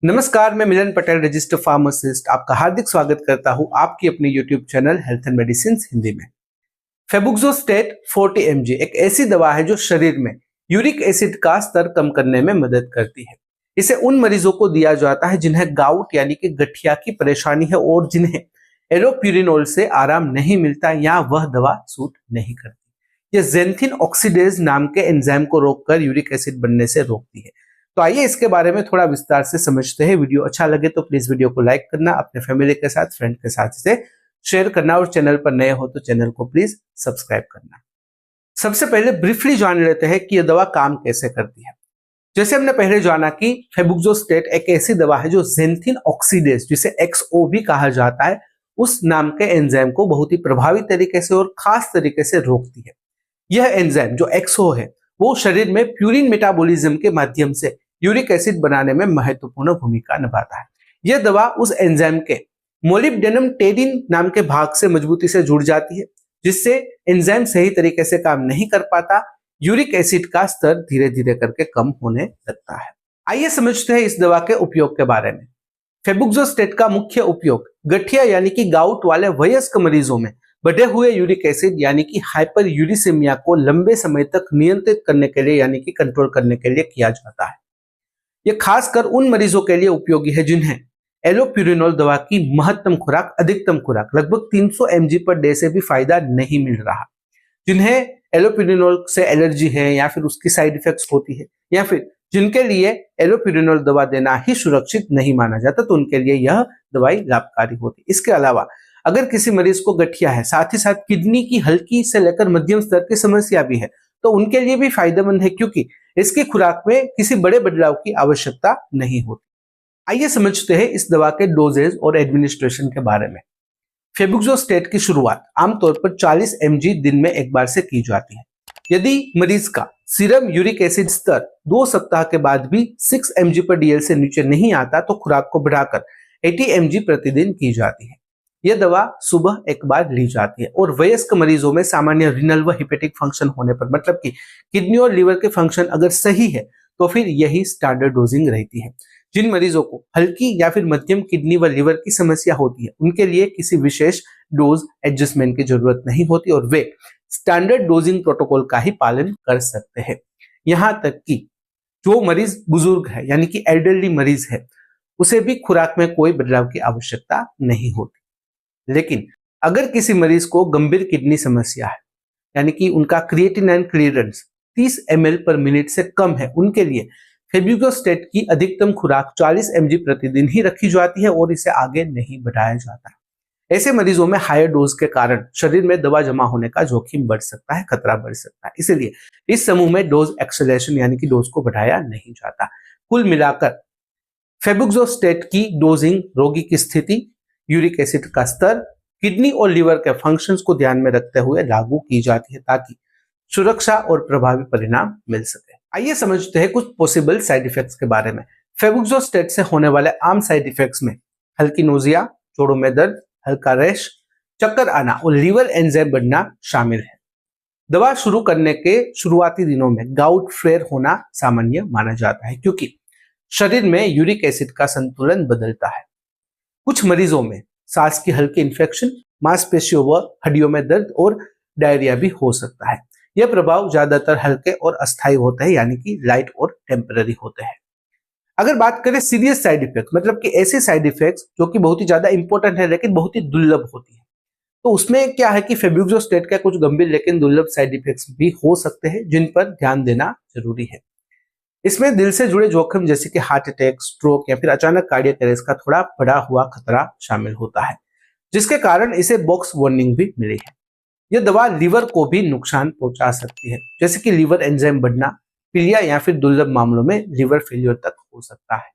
नमस्कार, मैं मिलन Patel, registered pharmacist, आपका हार्दिक स्वागत करता हूं आपकी अपनी YouTube channel health and medicine Hindi में। फेबुक्सोस्टेट 40 mg एक ऐसी दवा है जो शरीर में यूरिक एसिड का स्तर कम करने में मदद करती है। इसे उन मरीजों को दिया जाता है जिन्हें गाउट यानी कि गठिया की परेशानी है और जिन्हें एलोप्यूरिनोल से आराम नहीं मिलता या वह दवा सूट नहीं करती। यह ज़ैंथिन ऑक्सीडेज नाम के एंजाइम को रोककर यूरिक एसिड बनने से रोकती है। तो आइए इसके बारे में थोड़ा विस्तार से समझते हैं। वीडियो अच्छा लगे तो प्लीज वीडियो को लाइक करना, अपने फैमिली के साथ, फ्रेंड के साथ इसे शेयर करना और चैनल पर नए हो तो चैनल को प्लीज सब्सक्राइब करना। सबसे पहले ब्रीफली जान लेते हैं कि यह दवा काम कैसे करती है। जैसे हमने पहले जाना कि फेबुक्सोस्टेट एक ऐसी दवा है जो ज़ैंथिन ऑक्सीडेज, जिसे XO भी कहा जाता है, उस नाम के एंजाइम को बहुत ही प्रभावी तरीके से और खास तरीके से रोकती है। यह एंजाइम जो XO है वो शरीर में प्यूरिन मेटाबॉलिज्म के माध्यम से यूरिक एसिड बनाने में महत्वपूर्ण भूमिका निभाता है। यह दवा उस एंजाइम के मोलिब्डेनम टेरिन नाम के भाग से मजबूती से जुड़ जाती है, जिससे एंजाइम सही तरीके से काम नहीं कर पाता, यूरिक एसिड का स्तर धीरे धीरे करके कम होने लगता है। आइए समझते हैं इस दवा के उपयोग के बारे में। फेबुक्सोस्टेट का मुख्य उपयोग गठिया यानी कि गाउट वाले वयस्क मरीजों में बढ़े हुए यूरिक एसिड यानी कि हाइपर यूरिसेमिया को लंबे समय तक नियंत्रित करने के लिए यानी कि कंट्रोल करने के लिए किया जाता है। यह खासकर उन मरीजों के लिए उपयोगी है जिन्हें एलोप्यूरिनोल दवा की महत्तम खुराक, अधिकतम खुराक लगभग 300 mg पर डे से भी फायदा नहीं मिल रहा, जिन्हें एलोप्यूरिनोल से एलर्जी है या फिर उसकी साइड इफेक्ट्स होती है, या फिर जिनके लिए एलोप्यूरिनोल दवा देना ही सुरक्षित नहीं माना जाता, तो उनके लिए यह दवाई लाभकारी होती है। इसके अलावा अगर किसी मरीज को गठिया है, साथ ही साथ किडनी की हल्की से लेकर मध्यम स्तर की समस्या भी है, तो उनके लिए भी फायदेमंद है, क्योंकि इसकी खुराक में किसी बड़े बदलाव की आवश्यकता नहीं होती। आइए समझते हैं इस दवा के डोजेज और एडमिनिस्ट्रेशन के बारे में। फेबुक्सोस्टेट की शुरुआत आमतौर पर 40 mg दिन में एक बार से की जाती है। यदि मरीज का सीरम यूरिक एसिड स्तर 2 सप्ताह के बाद भी 6 mg पर DL से नीचे नहीं आता, तो खुराक को बढ़ाकर 80 mg प्रतिदिन की जाती है। यह दवा सुबह एक बार ली जाती है और वयस्क मरीजों में सामान्य रीनल व हिपेटिक फंक्शन होने पर, मतलब कि किडनी और लीवर के फंक्शन अगर सही है, तो फिर यही स्टैंडर्ड डोजिंग रहती है। जिन मरीजों को हल्की या फिर मध्यम किडनी व लीवर की समस्या होती है, उनके लिए किसी विशेष डोज एडजस्टमेंट की जरूरत नहीं होती और वे स्टैंडर्ड डोजिंग प्रोटोकॉल का ही पालन कर सकते हैं। यहाँ तक कि जो मरीज बुजुर्ग है यानी कि एल्डरली मरीज है, उसे भी खुराक में कोई बदलाव की आवश्यकता नहीं होती। लेकिन अगर किसी मरीज को गंभीर किडनी समस्या है, यानी कि उनका क्रिएटिनिन क्लीयरेंस 30 ml पर मिनट से कम है, उनके लिए फेबुक्सोस्टेट की अधिकतम खुराक 40 mg प्रतिदिन ही रखी जाती है और इसे आगे नहीं बढ़ाया जाता। ऐसे मरीजों में हायर डोज के कारण शरीर में दवा जमा होने का जोखिम बढ़ सकता है, खतरा बढ़ सकता है। इसलिए इस समूह में डोज एक्सेलरेशन यानी कि डोज को बढ़ाया नहीं जाता। कुल मिलाकर फेबुक्सोस्टेट की डोजिंग रोगी की स्थिति, यूरिक एसिड का स्तर, किडनी और लीवर के फंक्शंस को ध्यान में रखते हुए लागू की जाती है, ताकि सुरक्षा और प्रभावी परिणाम मिल सके। आइए समझते हैं कुछ पॉसिबल साइड इफेक्ट्स के बारे में। फेबुक्सोस्टेट से होने वाले आम साइड इफेक्ट्स में हल्की नोजिया, जोड़ों में दर्द, हल्का रैश, चक्कर आना और लीवर एंजाइम बढ़ना शामिल है। दवा शुरू करने के शुरुआती दिनों में गाउट फ्लेयर होना सामान्य माना जाता है, क्योंकि शरीर में यूरिक एसिड का संतुलन बदलता है। कुछ मरीजों में सांस की हल्की इंफेक्शन, मांसपेशियों व हड्डियों में दर्द और डायरिया भी हो सकता है। यह प्रभाव ज्यादातर हल्के और अस्थायी होते हैं, यानी कि लाइट और टेम्पररी होते हैं। अगर बात करें सीरियस साइड इफेक्ट, मतलब कि ऐसे साइड इफेक्ट्स जो कि बहुत ही ज्यादा इंपॉर्टेंट है लेकिन बहुत ही दुर्लभ होती है, तो उसमें क्या है कि फेबुक्सोस्टेट के कुछ गंभीर लेकिन दुर्लभ साइड इफेक्ट्स भी हो सकते हैं, जिन पर ध्यान देना जरूरी है। इसमें दिल से जुड़े जोखिम जैसे कि हार्ट अटैक, स्ट्रोक या फिर अचानक कार्डियक अरेस्ट का थोड़ा बढ़ा हुआ खतरा शामिल होता है, जिसके कारण इसे बॉक्स वार्निंग भी मिली है। यह दवा लीवर को भी नुकसान पहुंचा सकती है, जैसे कि लीवर एंजाइम बढ़ना, पीलिया या फिर दुर्लभ मामलों में लीवर फेलियर तक हो सकता है।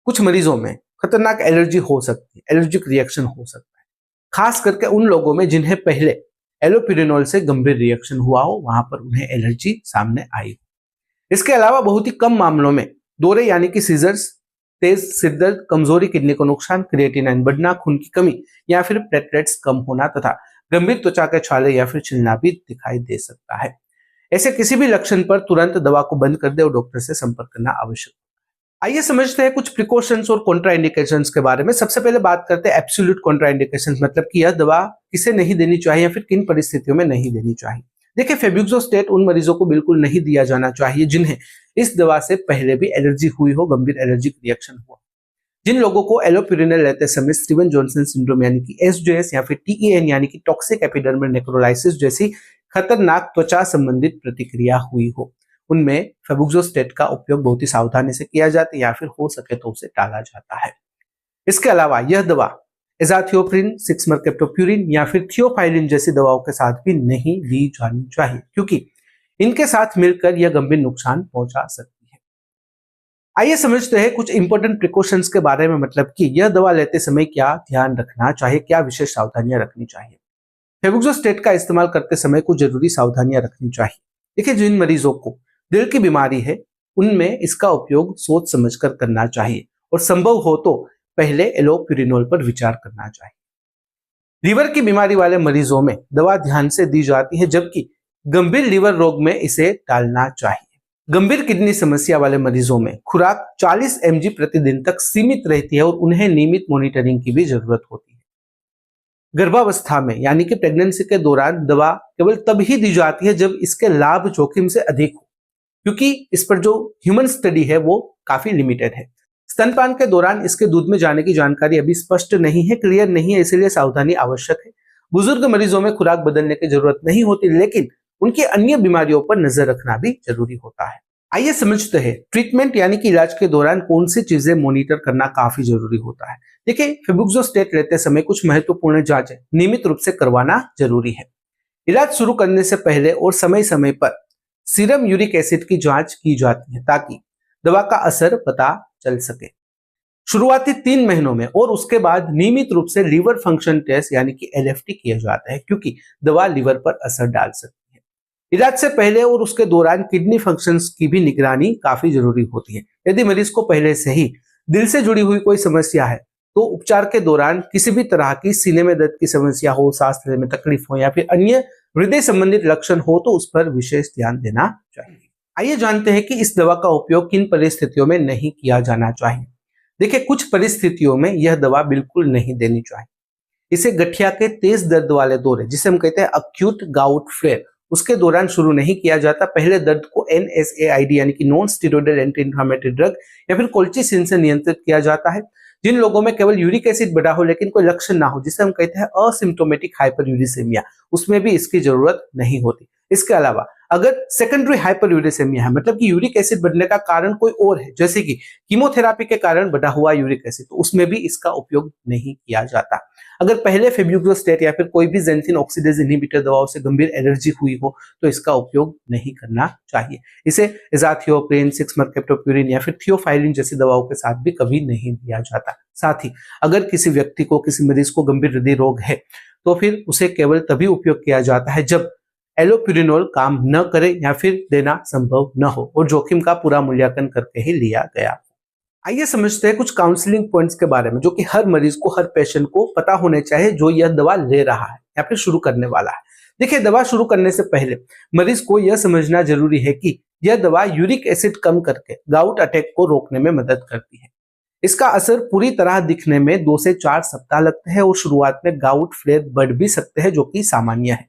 कुछ मरीजों में खतरनाक एलर्जी हो सकती है, एलर्जिक रिएक्शन हो सकता है, खास करके उन लोगों में जिन्हें पहले एलोप्यूरिनोल से गंभीर रिएक्शन हुआ हो, वहां पर उन्हें एलर्जी सामने आई हो। इसके अलावा बहुत ही कम मामलों में दौरे यानी कि सीजर्स, तेज सिरदर्द, कमजोरी, किडनी को नुकसान, क्रिएटिनिन बढ़ना, खून की कमी या फिर प्लेटलेट्स कम होना तथा गंभीर त्वचा के छाले या फिर छिलना भी दिखाई दे सकता है। ऐसे किसी भी लक्षण पर तुरंत दवा को बंद कर दे और डॉक्टर से संपर्क करना आवश्यक है। आइए समझते हैं कुछ प्रिकॉशंस और कॉन्ट्राइंडिकेशंस के बारे में। सबसे पहले बात करते हैं एब्सोल्यूट कॉन्ट्राइंडिकेशंस, मतलब कि यह दवा किसे नहीं देनी चाहिए या फिर किन परिस्थितियों में नहीं देनी चाहिए। देखिए, फेबुक्सोस्टेट उन मरीजों को बिल्कुल नहीं दिया जाना चाहिए जिन्हें इस दवा से पहले भी एलर्जी हुई हो, गंभीर एलर्जिक रिएक्शन हुआ। जिन लोगों को एलोप्यूरिनल लेते समय स्टीवन जॉनसन सिंड्रोम यानी कि एसजेएस या फिर टीईएन यानी कि टॉक्सिक एपिडर्मल नेक्रोलाइसिस जैसी खतरनाक त्वचा संबंधित प्रतिक्रिया हुई हो, उनमें फेबुक्सोस्टेट का उपयोग बहुत ही सावधानी से किया जाता है या फिर हो सके तो उसे टाला जाता है। इसके अलावा यह दवा एजाथियोप्रिन, 6-मरकेप्टोप्यूरिन या फिर थियोफाइलिन जैसी दवाओं के साथ भी नहीं ली जानी चाहिए, क्योंकि इनके साथ मिलकर यह गंभीर नुकसान पहुंचा सकती है। आइए समझते हैं कुछ इंपॉर्टेंट प्रिकॉशंस के बारे में, मतलब कि यह दवा लेते समय क्या ध्यान रखना चाहिए, क्या विशेष सावधानियां रखनी चाहिए। फेबुक्सोस्टेट का इस्तेमाल करते समय कुछ जरूरी सावधानियां रखनी चाहिए। देखिए, जिन मरीजों को दिल की बीमारी है उनमें इसका उपयोग सोच समझकर करना चाहिए और संभव हो तो पहले एलोप्यूरिनोल पर विचार करना चाहिए। लीवर की बीमारी वाले मरीजों में दवा ध्यान से दी जाती है, जबकि गंभीर लीवर रोग में इसे टालना चाहिए। गंभीर किडनी समस्या वाले मरीजों में खुराक 40 mg प्रतिदिन तक सीमित रहती है और उन्हें नियमित मॉनिटरिंग की भी जरूरत होती है। गर्भावस्था में यानी कि प्रेगनेंसी के दौरान दवा केवल तब ही दी जाती है जब इसके लाभ जोखिम से अधिक हो, क्योंकि इस पर जो ह्यूमन स्टडी है वो काफी लिमिटेड है। स्तनपान के दौरान इसके दूध में जाने की जानकारी अभी स्पष्ट नहीं है, क्लियर नहीं है, इसलिए सावधानी आवश्यक है। बुजुर्ग मरीजों में खुराक बदलने की जरूरत नहीं होती, लेकिन उनकी अन्य बीमारियों पर नजर रखना भी जरूरी होता है। आइए समझते हैं ट्रीटमेंट यानी कि इलाज के दौरान कौन सी चीजें मॉनिटर करना काफी जरूरी होता है। देखिए, फेबुक्सोस्टेट लेते समय कुछ महत्वपूर्ण जांचें नियमित रूप से करवाना जरूरी है। इलाज शुरू करने से पहले और समय समय पर सीरम यूरिक एसिड की जांच की जाती है ताकि दवा का असर पता चल सके। शुरुआती 3 महीनों में और उसके बाद नियमित रूप से लीवर फंक्शन टेस्ट यानी कि एलएफटी किया जाता है, क्योंकि दवा लीवर पर असर डाल सकती है। इलाज से पहले और उसके दौरान किडनी फंक्शंस की भी निगरानी काफी जरूरी होती है। यदि मरीज को पहले से ही दिल से जुड़ी हुई कोई समस्या है तो उपचार के दौरान किसी भी तरह की सीने में दर्द की समस्या हो, सांस लेने में तकलीफ हो या फिर अन्य हृदय संबंधित लक्षण हो तो उस पर विशेष ध्यान देना चाहिए। आइए जानते हैं कि इस दवा का उपयोग किन परिस्थितियों में नहीं किया जाना चाहिए। देखिए, कुछ परिस्थितियों में यह दवा बिल्कुल नहीं देनी चाहिए। इसे गठिया के तेज दर्द वाले दौरे, जिसे हम कहते हैं अक्यूट गाउट फ्लेयर, उसके दौरान शुरू नहीं किया जाता। पहले दर्द को NSAID यानी कि non steroidal anti inflammatory drug या फिर कोल्चिसिन से नियंत्रित किया जाता है। जिन लोगों में केवल यूरिक एसिड बढ़ा हो लेकिन कोई लक्षण ना हो, जिसे हम कहते हैं असिम्प्टोमेटिक हाइपरयूरिसेमिया, उसमें भी इसकी जरूरत नहीं होती। इसके अलावा अगर सेकेंडरी हाइपरयूरिसेमिया है, मतलब कि यूरिक एसिड बढ़ने का कारण कोई और है, जैसे कि कीमोथेरापी के कारण बढ़ा हुआ यूरिक एसिड, तो उसमें भी इसका उपयोग नहीं किया जाता। अगर पहले फेबुक्सोस्टेट या फिर कोई भी ज़ैंथिन ऑक्सीडेज इनहिबिटर दवाओं से गंभीर एलर्जी हुई हो तो इसका उपयोग नहीं करना चाहिए। इसे एजाथियोप्रिन, 6-मरकेप्टोप्यूरिन या फिर थियोफाइलिन जैसी दवाओं के साथ भी कभी नहीं दिया जाता। साथ ही अगर किसी व्यक्ति को, किसी मरीज को गंभीर हृदय रोग है तो फिर उसे केवल तभी उपयोग किया जाता है जब एलोप्यूरिनोल काम न करे या फिर देना संभव न हो और जोखिम का पूरा मूल्यांकन करके ही लिया गया। आइए समझते हैं कुछ काउंसलिंग पॉइंट्स के बारे में जो कि हर मरीज को, हर पेशेंट को पता होने चाहिए जो यह दवा ले रहा है या फिर शुरू करने वाला है। देखिए, दवा शुरू करने से पहले मरीज को यह समझना जरूरी है कि यह दवा यूरिक एसिड कम करके गाउट अटैक को रोकने में मदद करती है। इसका असर पूरी तरह दिखने में 2 से 4 सप्ताह लगते हैं और शुरुआत में गाउट फ्लेयर बढ़ भी सकते हैं, जो कि सामान्य है।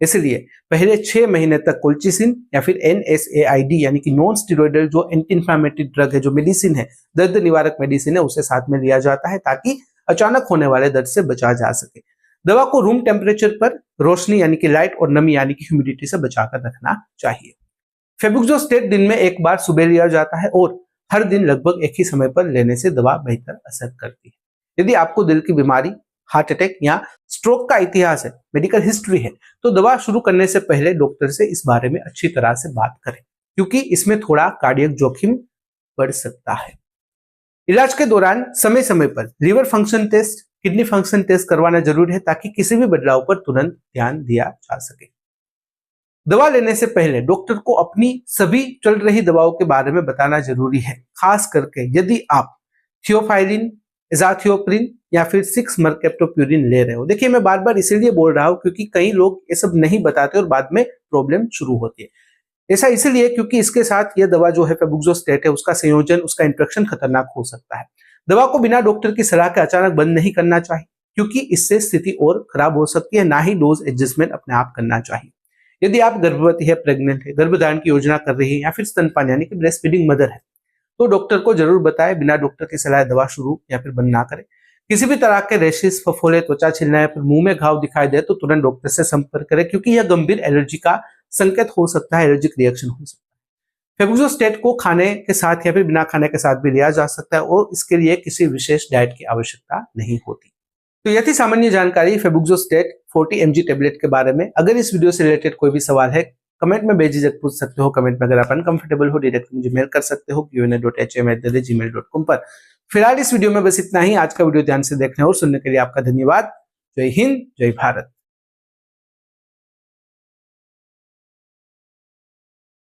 इसलिए पहले 6 महीने तक कोल्चिसिन या फिर NSAID यानी कि नॉन स्टेरॉयडल जो एंटी इंफ्लेमेटरी ड्रग है, जो मेडिसिन है, दर्द निवारक मेडिसिन है, उसे साथ में लिया जाता है ताकि अचानक होने वाले दर्द से बचा जा सके। दवा को रूम टेम्परेचर पर रोशनी यानी कि लाइट और नमी यानी कि ह्यूमिडिटी से बचाकर रखना चाहिए। फेबुक्सोस्टेट दिन में एक बार सुबह लिया जाता है और हर दिन लगभग एक ही समय पर लेने से दवा बेहतर असर करती है। यदि आपको दिल की बीमारी, हार्ट अटैक या स्ट्रोक का इतिहास है, मेडिकल हिस्ट्री है, तो दवा शुरू करने से पहले डॉक्टर से इस बारे में अच्छी तरह से बात करें, क्योंकि इसमें थोड़ा कार्डियक जोखिम बढ़ सकता है। इलाज के दौरान समय समय पर liver function test, kidney function test करवाना जरूरी है ताकि किसी भी बदलाव पर तुरंत ध्यान दिया जा सके। दवा लेने से पहले डॉक्टर को अपनी सभी चल रही दवाओं के बारे में बताना जरूरी है, खास करके यदि आप थियोफाइलिन, एजाथियोप्रिन या फिर 6-मरकेप्टोप्यूरिन ले रहे हो। देखिए, मैं बार बार इसीलिए बोल रहा हूं क्योंकि कई लोग ये सब नहीं बताते और बाद में प्रॉब्लम शुरू होती है। ऐसा इसलिए क्योंकि इसके साथ यह दवा जो है फेबुक्सोस्टेट है उसका संयोजन, उसका इंट्रैक्शन खतरनाक हो सकता है। दवा को बिना डॉक्टर की सलाह के अचानक बंद नहीं करना चाहिए क्योंकि इससे स्थिति और खराब हो सकती है। ना ही डोज एडजस्टमेंट अपने आप करना चाहिए। यदि आप गर्भवती है, प्रेग्नेंट है, गर्भधारण की योजना कर रही है या फिर स्तनपान यानी कि ब्रेस्ट फीडिंग मदर है तो डॉक्टर को जरूर बताएं। बिना डॉक्टर की सलाह दवा शुरू या फिर बंद ना करें। किसी भी तरह के रैशेस, फफोले, त्वचा छिलना या फिर मुंह में घाव दिखाई दे तो तुरंत डॉक्टर से संपर्क करें क्योंकि यह गंभीर एलर्जी का संकेत हो सकता है, एलर्जिक रिएक्शन हो सकता है। फेबुक्सोस्टेट को खाने के साथ या फिर बिना खाने के साथ भी लिया जा सकता है और इसके लिए किसी विशेष डाइट की आवश्यकता नहीं होती। तो यह थी सामान्य जानकारी फेबुक्सोस्टेट 40 mg टेबलेट के बारे में। अगर इस वीडियो से रिलेटेड कोई भी सवाल है कमेंट में बेझिझक पूछ सकते हो। कमेंट में अगर आप अनकंफर्टेबल हो डायरेक्ट मुझे मेल कर सकते हो qna.hm@gmail.com पर। फिलहाल इस वीडियो में बस इतना ही। आज का वीडियो ध्यान से देखने और सुनने के लिए आपका धन्यवाद। जय हिंद, जय भारत।